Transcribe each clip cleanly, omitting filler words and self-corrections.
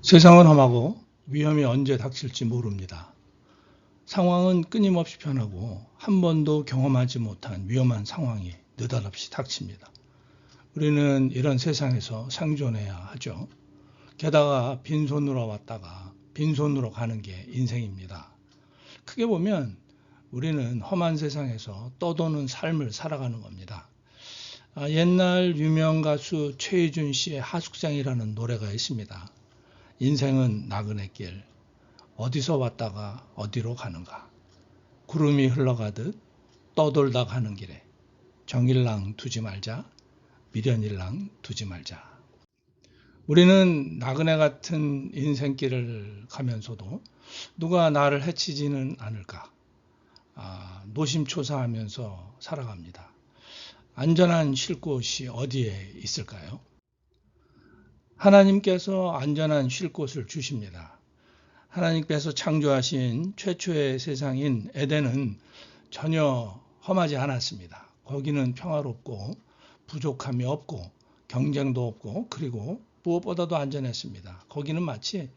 세상은 험하고 위험이 언제 닥칠지 모릅니다. 상황은 끊임없이 변하고 한 번도 경험하지 못한 위험한 상황이 느닷없이 닥칩니다. 우리는 이런 세상에서 생존해야 하죠. 게다가 빈손으로 왔다가 빈손으로 가는 게 인생입니다. 크게 보면 우리는 험한 세상에서 떠도는 삶을 살아가는 겁니다. 옛날 유명 가수 최희준 씨의 하숙생이라는 노래가 있습니다. 인생은 나그네 길, 어디서 왔다가 어디로 가는가. 구름이 흘러가듯 떠돌다 가는 길에 정일랑 두지 말자, 미련일랑 두지 말자. 우리는 나그네 같은 인생길을 가면서도 누가 나를 해치지는 않을까. 노심초사하면서 살아갑니다. 안전한 쉴 곳이 어디에 있을까요? 하나님께서 안전한 쉴 곳을 주십니다. 하나님께서 창조하신 최초의 세상인 에덴은 전혀 험하지 않았습니다. 거기는 평화롭고 부족함이 없고 경쟁도 없고 그리고 무엇보다도 안전했습니다. 거기는 마치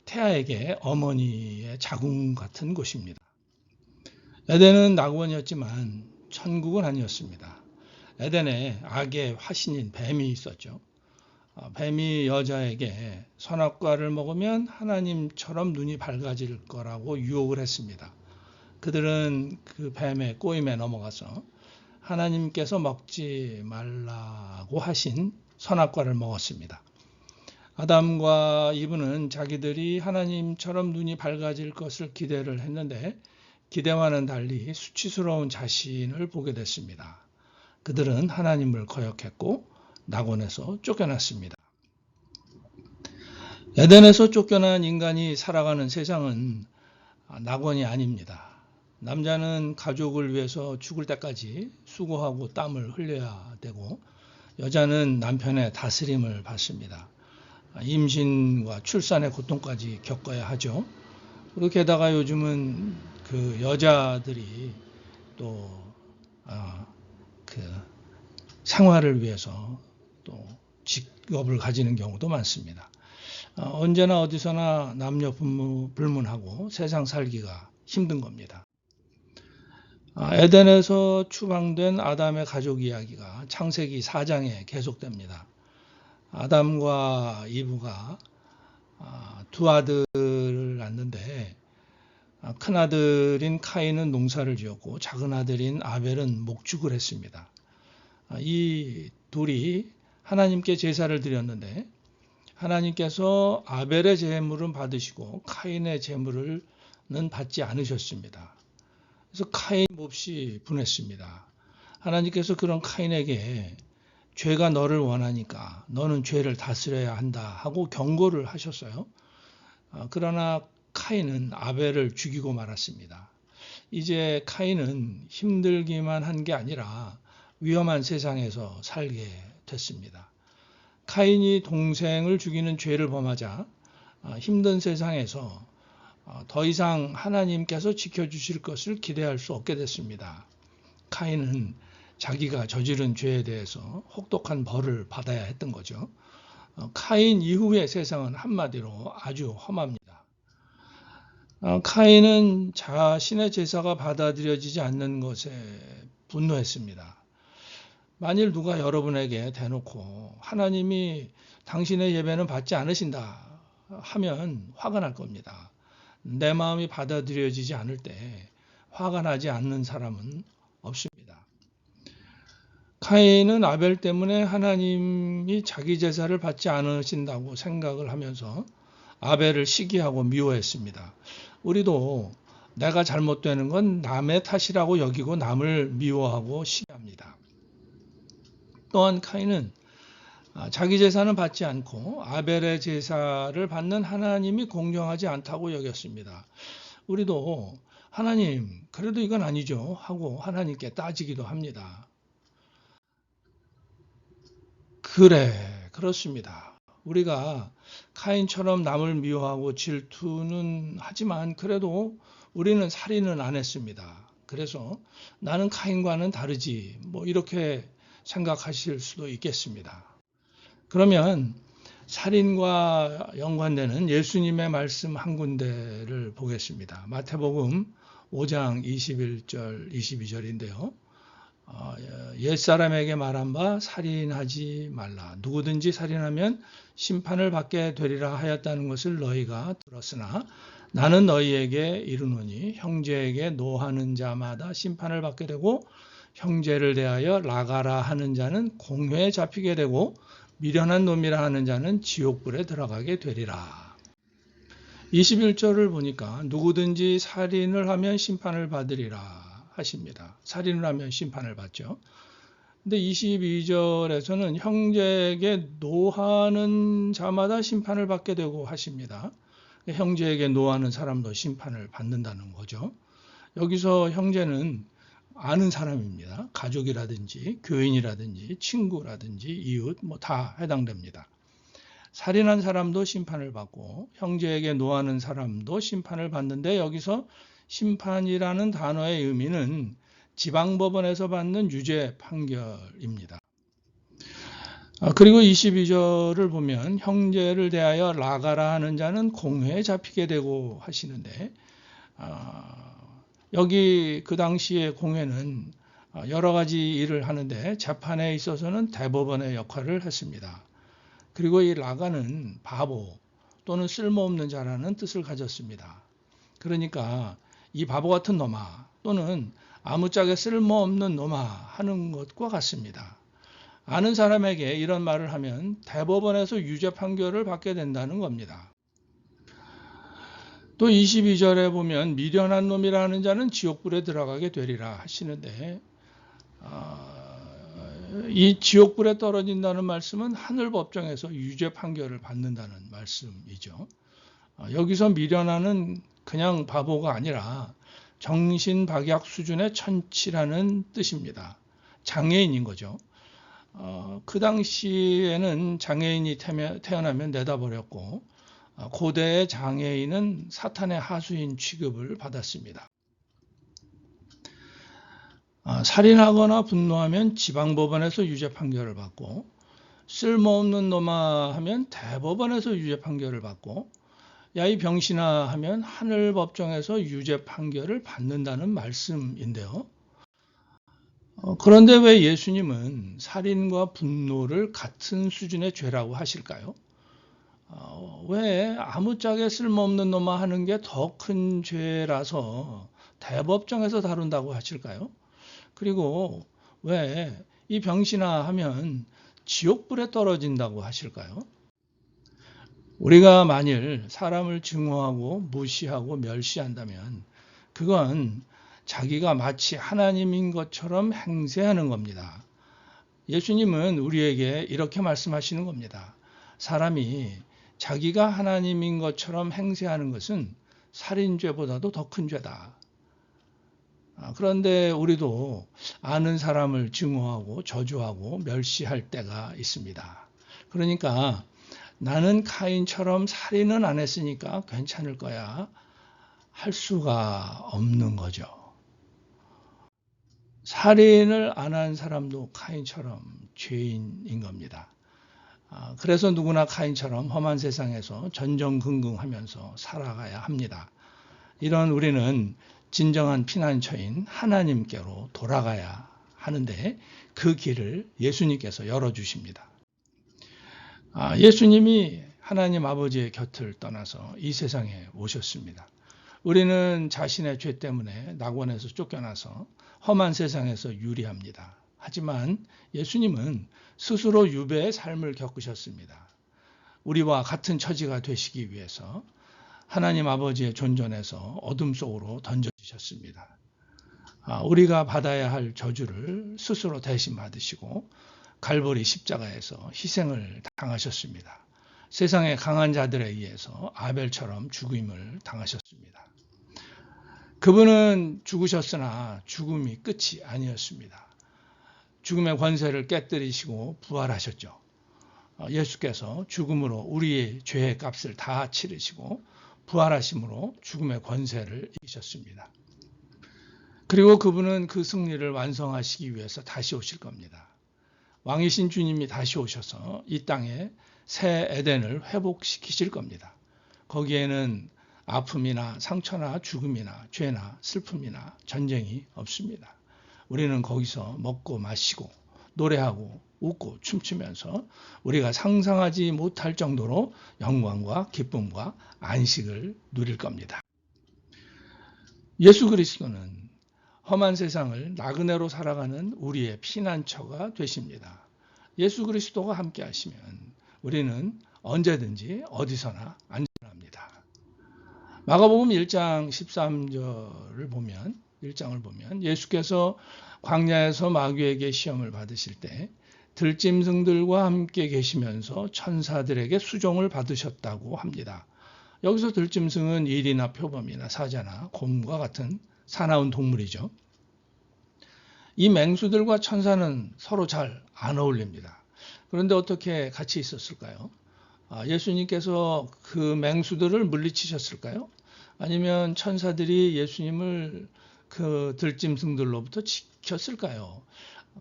태아에게 어머니의 자궁 같은 곳입니다. 에덴은 낙원이었지만 천국은 아니었습니다. 에덴에 악의 화신인 뱀이 있었죠. 뱀이 여자에게 선악과를 먹으면 하나님처럼 눈이 밝아질 거라고 유혹을 했습니다. 그들은 그 뱀의 꼬임에 넘어가서 하나님께서 먹지 말라고 하신 선악과를 먹었습니다. 아담과 이브는 자기들이 하나님처럼 눈이 밝아질 것을 기대를 했는데 기대와는 달리 수치스러운 자신을 보게 됐습니다. 그들은 하나님을 거역했고 낙원에서 쫓겨났습니다. 에덴에서 쫓겨난 인간이 살아가는 세상은 낙원이 아닙니다. 남자는 가족을 위해서 죽을 때까지 수고하고 땀을 흘려야 되고 여자는 남편의 다스림을 받습니다. 임신과 출산의 고통까지 겪어야 하죠. 그리고 게다가 요즘은 그 여자들이 또 생활을 위해서 또 직업을 가지는 경우도 많습니다. 언제나 어디서나 남녀 불문하고 세상 살기가 힘든 겁니다. 에덴에서 추방된 아담의 가족 이야기가 창세기 4장에 계속됩니다. 아담과 이브가 두 아들을 낳는데 큰 아들인 카인은 농사를 지었고 작은 아들인 아벨은 목축을 했습니다. 이 둘이 하나님께 제사를 드렸는데 하나님께서 아벨의 제물은 받으시고 카인의 제물은 받지 않으셨습니다. 그래서 카인 몹시 분했습니다. 하나님께서 그런 카인에게 죄가 너를 원하니까 너는 죄를 다스려야 한다 하고 경고를 하셨어요. 그러나 카인은 아벨을 죽이고 말았습니다. 이제 카인은 힘들기만 한 게 아니라 위험한 세상에서 살게 됐습니다. 카인이 동생을 죽이는 죄를 범하자 힘든 세상에서 더 이상 하나님께서 지켜주실 것을 기대할 수 없게 됐습니다. 카인은 자기가 저지른 죄에 대해서 혹독한 벌을 받아야 했던 거죠. 카인 이후의 세상은 한마디로 아주 험합니다. 카인은 자신의 제사가 받아들여지지 않는 것에 분노했습니다. 만일 누가 여러분에게 대놓고 하나님이 당신의 예배는 받지 않으신다 하면 화가 날 겁니다. 내 마음이 받아들여지지 않을 때 화가 나지 않는 사람은 없습니다. 카인은 아벨 때문에 하나님이 자기 제사를 받지 않으신다고 생각을 하면서 아벨을 시기하고 미워했습니다. 우리도 내가 잘못되는 건 남의 탓이라고 여기고 남을 미워하고 시기합니다. 또한 카인은 자기 제사는 받지 않고 아벨의 제사를 받는 하나님이 공정하지 않다고 여겼습니다. 우리도 하나님, 그래도 이건 아니죠 하고 하나님께 따지기도 합니다. 그렇습니다. 우리가 카인처럼 남을 미워하고 질투는 하지만 그래도 우리는 살인은 안 했습니다. 그래서 나는 카인과는 다르지 이렇게 생각하실 수도 있겠습니다. 그러면 살인과 연관되는 예수님의 말씀 한 군데를 보겠습니다. 마태복음 5장 21절, 22절인데요. 옛사람에게 말한 바 살인하지 말라. 누구든지 살인하면 심판을 받게 되리라 하였다는 것을 너희가 들었으나 나는 너희에게 이르노니 형제에게 노하는 자마다 심판을 받게 되고 형제를 대하여 나가라 하는 자는 공회에 잡히게 되고 미련한 놈이라 하는 자는 지옥불에 들어가게 되리라. 21절을 보니까 누구든지 살인을 하면 심판을 받으리라 하십니다. 살인을 하면 심판을 받죠. 근데 22절에서는 형제에게 노하는 자마다 심판을 받게 되고 하십니다. 형제에게 노하는 사람도 심판을 받는다는 거죠. 여기서 형제는 아는 사람입니다. 가족이라든지 교인이라든지 친구라든지 이웃 다 해당됩니다. 살인한 사람도 심판을 받고 형제에게 노하는 사람도 심판을 받는데 여기서 심판이라는 단어의 의미는 지방법원에서 받는 유죄 판결입니다. 그리고 22절을 보면 형제를 대하여 나가라 하는 자는 공회에 잡히게 되고 하시는데 여기 그 당시의 공회는 여러 가지 일을 하는데 재판에 있어서는 대법원의 역할을 했습니다. 그리고 이 나가는 바보 또는 쓸모없는 자라는 뜻을 가졌습니다. 그러니까 이 바보 같은 놈아 또는 아무짝에 쓸모없는 놈아 하는 것과 같습니다. 아는 사람에게 이런 말을 하면 대법원에서 유죄 판결을 받게 된다는 겁니다. 또 22절에 보면 미련한 놈이라는 자는 지옥불에 들어가게 되리라 하시는데 이 지옥불에 떨어진다는 말씀은 하늘법정에서 유죄 판결을 받는다는 말씀이죠. 여기서 미련한은 그냥 바보가 아니라 정신박약 수준의 천치라는 뜻입니다. 장애인인 거죠. 그 당시에는 장애인이 태어나면 내다버렸고 고대의 장애인은 사탄의 하수인 취급을 받았습니다. 살인하거나 분노하면 지방법원에서 유죄 판결을 받고 쓸모없는 놈아 하면 대법원에서 유죄 판결을 받고 야 이 병신아 하면 하늘법정에서 유죄 판결을 받는다는 말씀인데요. 그런데 왜 예수님은 살인과 분노를 같은 수준의 죄라고 하실까요? 왜 아무짝에 쓸모없는 놈아 하는 게 더 큰 죄라서 대법정에서 다룬다고 하실까요? 그리고 왜 이 병신아 하면 지옥불에 떨어진다고 하실까요? 우리가 만일 사람을 증오하고 무시하고 멸시한다면 그건 자기가 마치 하나님인 것처럼 행세하는 겁니다. 예수님은 우리에게 이렇게 말씀하시는 겁니다. 사람이 자기가 하나님인 것처럼 행세하는 것은 살인죄보다도 더 큰 죄다. 그런데 우리도 아는 사람을 증오하고 저주하고 멸시할 때가 있습니다. 그러니까 나는 카인처럼 살인은 안 했으니까 괜찮을 거야 할 수가 없는 거죠. 살인을 안 한 사람도 카인처럼 죄인인 겁니다. 그래서 누구나 카인처럼 험한 세상에서 전전긍긍하면서 살아가야 합니다. 이런 우리는 진정한 피난처인 하나님께로 돌아가야 하는데 그 길을 예수님께서 열어주십니다. 예수님이 하나님 아버지의 곁을 떠나서 이 세상에 오셨습니다. 우리는 자신의 죄 때문에 낙원에서 쫓겨나서 험한 세상에서 유리합니다. 하지만 예수님은 스스로 유배의 삶을 겪으셨습니다. 우리와 같은 처지가 되시기 위해서 하나님 아버지의 존전에서 어둠 속으로 던져지셨습니다. 우리가 받아야 할 저주를 스스로 대신 받으시고 갈보리 십자가에서 희생을 당하셨습니다. 세상의 강한 자들에 의해서 아벨처럼 죽임을 당하셨습니다. 그분은 죽으셨으나 죽음이 끝이 아니었습니다. 죽음의 권세를 깨뜨리시고 부활하셨죠. 예수께서 죽음으로 우리의 죄의 값을 다 치르시고 부활하심으로 죽음의 권세를 이기셨습니다. 그리고 그분은 그 승리를 완성하시기 위해서 다시 오실 겁니다. 왕이신 주님이 다시 오셔서 이 땅에 새 에덴을 회복시키실 겁니다. 거기에는 아픔이나 상처나 죽음이나 죄나 슬픔이나 전쟁이 없습니다. 우리는 거기서 먹고 마시고 노래하고 웃고 춤추면서 우리가 상상하지 못할 정도로 영광과 기쁨과 안식을 누릴 겁니다. 예수 그리스도는 험한 세상을 나그네로 살아가는 우리의 피난처가 되십니다. 예수 그리스도가 함께 하시면 우리는 언제든지 어디서나 안전합니다. 마가복음 1장 13절을 보면 1장을 보면 예수께서 광야에서 마귀에게 시험을 받으실 때 들짐승들과 함께 계시면서 천사들에게 수종을 받으셨다고 합니다. 여기서 들짐승은 일이나 표범이나 사자나 곰과 같은 사나운 동물이죠. 이 맹수들과 천사는 서로 잘 안 어울립니다. 그런데 어떻게 같이 있었을까요? 예수님께서 그 맹수들을 물리치셨을까요? 아니면 천사들이 예수님을 그 들짐승들로부터 지켰을까요?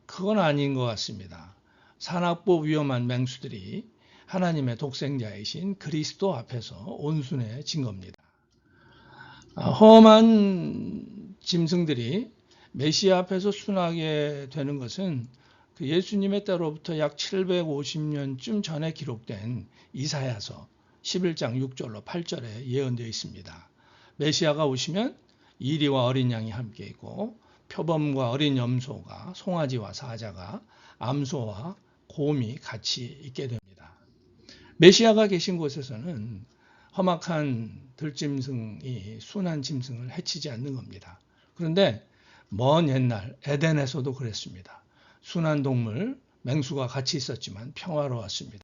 그건 아닌 것 같습니다. 산악보 위험한 맹수들이 하나님의 독생자이신 그리스도 앞에서 온순해진 겁니다. 험한 짐승들이 메시아 앞에서 순하게 되는 것은 그 예수님의 때로부터 약 750년쯤 전에 기록된 이사야서 11장 6절로 8절에 예언되어 있습니다. 메시아가 오시면 이리와 어린 양이 함께 있고 표범과 어린 염소가 송아지와 사자가 암소와 곰이 같이 있게 됩니다. 메시아가 계신 곳에서는 험악한 들짐승이 순한 짐승을 해치지 않는 겁니다. 그런데 먼 옛날 에덴에서도 그랬습니다. 순한 동물, 맹수가 같이 있었지만 평화로웠습니다.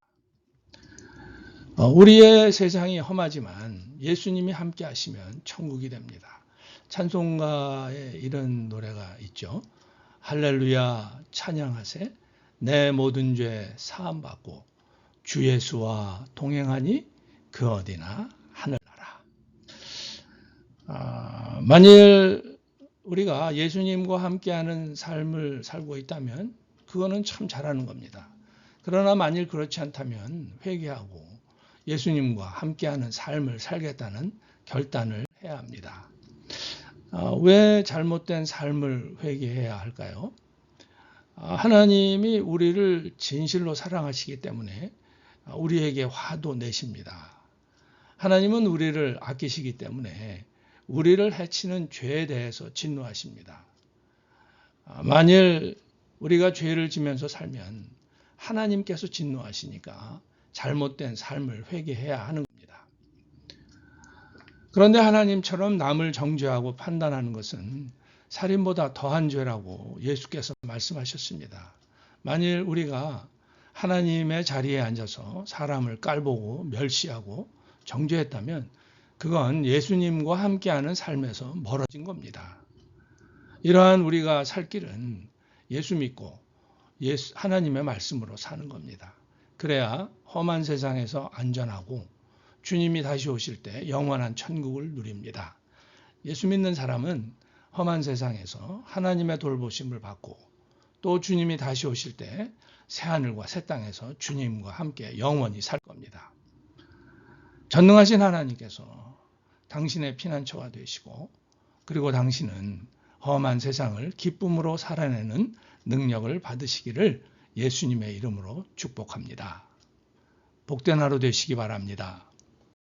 우리의 세상이 험하지만 예수님이 함께 하시면 천국이 됩니다. 찬송가에 이런 노래가 있죠. 할렐루야 찬양하세 내 모든 죄 사함받고 주 예수와 동행하니 그 어디나 하늘나라. 만일 우리가 예수님과 함께하는 삶을 살고 있다면 그거는 참 잘하는 겁니다. 그러나 만일 그렇지 않다면 회개하고 예수님과 함께하는 삶을 살겠다는 결단을 해야 합니다. 왜 잘못된 삶을 회개해야 할까요? 하나님이 우리를 진실로 사랑하시기 때문에 우리에게 화도 내십니다. 하나님은 우리를 아끼시기 때문에 우리를 해치는 죄에 대해서 진노하십니다. 만일 우리가 죄를 지면서 살면 하나님께서 진노하시니까 잘못된 삶을 회개해야 하는 겁니다. 그런데 하나님처럼 남을 정죄하고 판단하는 것은 살인보다 더한 죄라고 예수께서 말씀하셨습니다. 만일 우리가 하나님의 자리에 앉아서 사람을 깔보고 멸시하고 정죄했다면 그건 예수님과 함께하는 삶에서 멀어진 겁니다. 이러한 우리가 살 길은 예수 믿고 하나님의 말씀으로 사는 겁니다. 그래야 험한 세상에서 안전하고 주님이 다시 오실 때 영원한 천국을 누립니다. 예수 믿는 사람은 험한 세상에서 하나님의 돌보심을 받고 또 주님이 다시 오실 때 새하늘과 새 땅에서 주님과 함께 영원히 살 겁니다. 전능하신 하나님께서 당신의 피난처가 되시고 그리고 당신은 험한 세상을 기쁨으로 살아내는 능력을 받으시기를 예수님의 이름으로 축복합니다. 복된 하루 되시기 바랍니다.